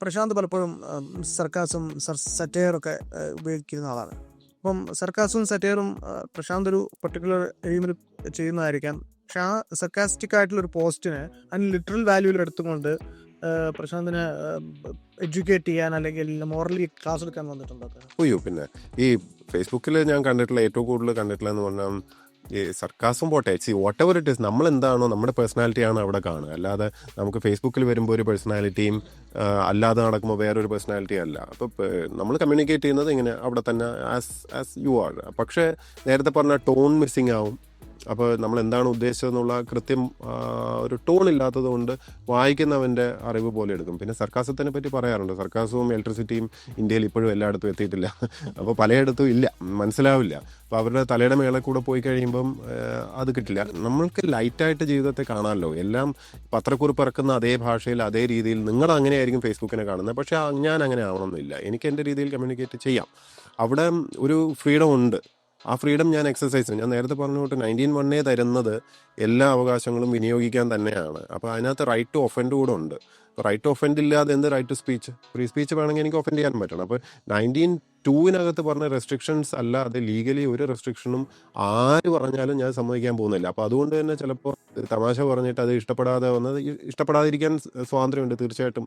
പ്രശാന്ത് പലപ്പോഴും സർക്കാസും സറ്റയറൊക്കെ ഉപയോഗിക്കുന്ന ആളാണ്. അപ്പം സർക്കാസും സറ്റയറും പ്രശാന്ത് ഒരു പർട്ടിക്കുലർ എയിമിൽ ചെയ്യുന്നതായിരിക്കാം. പക്ഷെ ആ സർക്കാസ്റ്റിക് ആയിട്ടുള്ളൊരു പോസ്റ്റിന് അതിന് ലിറ്ററൽ വാല്യൂവിൽ എടുത്തുകൊണ്ട് പ്രശാന്തിനെ എഡ്യൂക്കേറ്റ് ചെയ്യാൻ അല്ലെങ്കിൽ മോറലി ക്ലാസ് എടുക്കാൻ വന്നിട്ടുണ്ടോ? അയ്യോ, പിന്നെ ഈ ഫേസ്ബുക്കിൽ ഞാൻ കണ്ടിട്ടുള്ള ഏറ്റവും കൂടുതൽ കണ്ടിട്ടുള്ള എന്ന് പറഞ്ഞാൽ ഈ സർക്കാസും പോട്ടെ, വാട്ട് എവർ ഇറ്റ് ഈസ്, നമ്മൾ എന്താണോ നമ്മുടെ പേഴ്സണാലിറ്റിയാണ് അവിടെ കാണുക. അല്ലാതെ നമുക്ക് ഫേസ്ബുക്കിൽ വരുമ്പോൾ ഒരു പേഴ്സണാലിറ്റിയും അല്ലാതെ നടക്കുമ്പോൾ വേറൊരു പേഴ്സണാലിറ്റി അല്ല. അപ്പോൾ നമ്മൾ കമ്മ്യൂണിക്കേറ്റ് ചെയ്യുന്നത് ഇങ്ങനെ അവിടെ തന്നെ ആസ് യു ആർ. പക്ഷേ നേരത്തെ പറഞ്ഞ ടോൺ മിസ്സിങ് ആവും. അപ്പോൾ നമ്മൾ എന്താണ് ഉദ്ദേശിച്ചതെന്നുള്ള കൃത്യം ഒരു ടോൺ ഇല്ലാത്തത് കൊണ്ട് വായിക്കുന്നവൻ്റെ അറിവ് പോലെ എടുക്കും. പിന്നെ സർക്കാസത്തിനെ പറ്റി പറയാറുണ്ട്. സർക്കാസവും ഇലക്ട്രിസിറ്റിയും ഇന്ത്യയിൽ ഇപ്പോഴും എല്ലായിടത്തും എത്തിയിട്ടില്ല. അപ്പോൾ പലയിടത്തും ഇല്ല, മനസ്സിലാവില്ല. അപ്പോൾ അവരുടെ തലയുടെ മേളെ കൂടെ പോയി കഴിയുമ്പം അത് കിട്ടില്ല. നമ്മൾക്ക് ലൈറ്റായിട്ട് ജീവിതത്തെ കാണാമല്ലോ. എല്ലാം പത്രക്കുറിപ്പ് ഇറക്കുന്ന അതേ ഭാഷയിൽ അതേ രീതിയിൽ നിങ്ങൾ അങ്ങനെയായിരിക്കും ഫേസ്ബുക്കിനെ കാണുന്നത്. പക്ഷേ ഞാൻ അങ്ങനെ ആവണമെന്നില്ല. എനിക്ക് എൻ്റെ രീതിയിൽ കമ്മ്യൂണിക്കേറ്റ് ചെയ്യാം. അവിടെ ഒരു ഫ്രീഡം ഉണ്ട്. ആ ഫ്രീഡം ഞാൻ എക്സസൈസ് ഞാൻ നേരത്തെ പറഞ്ഞുകൊണ്ട് 19(1) തരുന്നത് എല്ലാ അവകാശങ്ങളും വിനിയോഗിക്കാൻ തന്നെയാണ്. അപ്പോൾ അതിനകത്ത് റൈറ്റ് ടു ഒഫൻഡ് കൂടെ ഉണ്ട്. റൈറ്റ് ടു ഒഫൻഡ് ഇല്ലാതെ എന്ത് right to speech? Free speech വേണമെങ്കിൽ എനിക്ക് ഒഫൻഡ് ചെയ്യാൻ പറ്റണം. അപ്പോൾ 19(2) പറഞ്ഞ റെസ്ട്രിക്ഷൻസ് അല്ലാതെ ലീഗലി ഒരു റെസ്ട്രിക്ഷനും ആര് പറഞ്ഞാലും ഞാൻ സമ്മതിക്കാൻ പോകുന്നില്ല. അപ്പോൾ അതുകൊണ്ട് തന്നെ ചിലപ്പോൾ തമാശ പറഞ്ഞിട്ട് അത് ഇഷ്ടപ്പെടാതെ വന്നത്, ഇഷ്ടപ്പെടാതിരിക്കാൻ സ്വാതന്ത്ര്യമുണ്ട് തീർച്ചയായിട്ടും.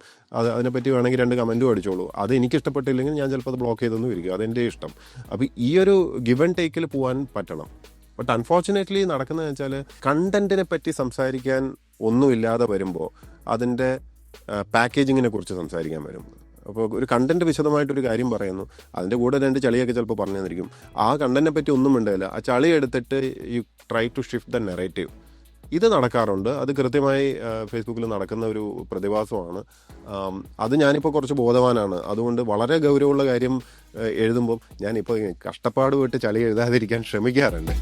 അതിനെപ്പറ്റി വേണമെങ്കിൽ 2 കമൻറ്റും അടിച്ചോളൂ. അത് എനിക്ക് ഇഷ്ടപ്പെട്ടില്ലെങ്കിൽ ഞാൻ ചിലപ്പോൾ അത് ബ്ലോക്ക് ചെയ്തൊന്നും ഇരിക്കും. അതെൻ്റെ ഇഷ്ടം. അപ്പോൾ ഈ ഒരു ഗിവ് ആൻഡ് ടേക്കിൽ പോകാൻ പറ്റണം. ബട്ട് അൺഫോർച്ചുനേറ്റ്ലി നടക്കുന്നതെന്ന് വെച്ചാൽ കണ്ടന്റിനെ പറ്റി സംസാരിക്കാൻ ഒന്നുമില്ലാതെ വരുമ്പോൾ അതിൻ്റെ പാക്കേജിങ്ങിനെ കുറിച്ച് സംസാരിക്കാൻ വരും. അപ്പോൾ ഒരു കണ്ടന്റ് വിശദമായിട്ടൊരു കാര്യം പറയുന്നു, അതിൻ്റെ കൂടെ 2 ചളിയൊക്കെ ചിലപ്പോൾ പറഞ്ഞു തന്നിരിക്കും. ആ കണ്ടന്റിനെ പറ്റി ഒന്നും മിണ്ടില്ല. ആ ചളി എടുത്തിട്ട് you try to shift the narrative. ഇത് നടക്കാറുണ്ട്. അത് കൃത്യമായി ഫേസ്ബുക്കിൽ നടക്കുന്ന ഒരു പ്രതിഭാസമാണ്. അത് ഞാനിപ്പോൾ കുറച്ച് ബോധവാനാണ്. അതുകൊണ്ട് വളരെ ഗൗരവമുള്ള കാര്യം എഴുതുമ്പോൾ ഞാനിപ്പോൾ കഷ്ടപ്പാട് വിട്ട് ചളി എഴുതാതിരിക്കാൻ ശ്രമിക്കാറുണ്ട്.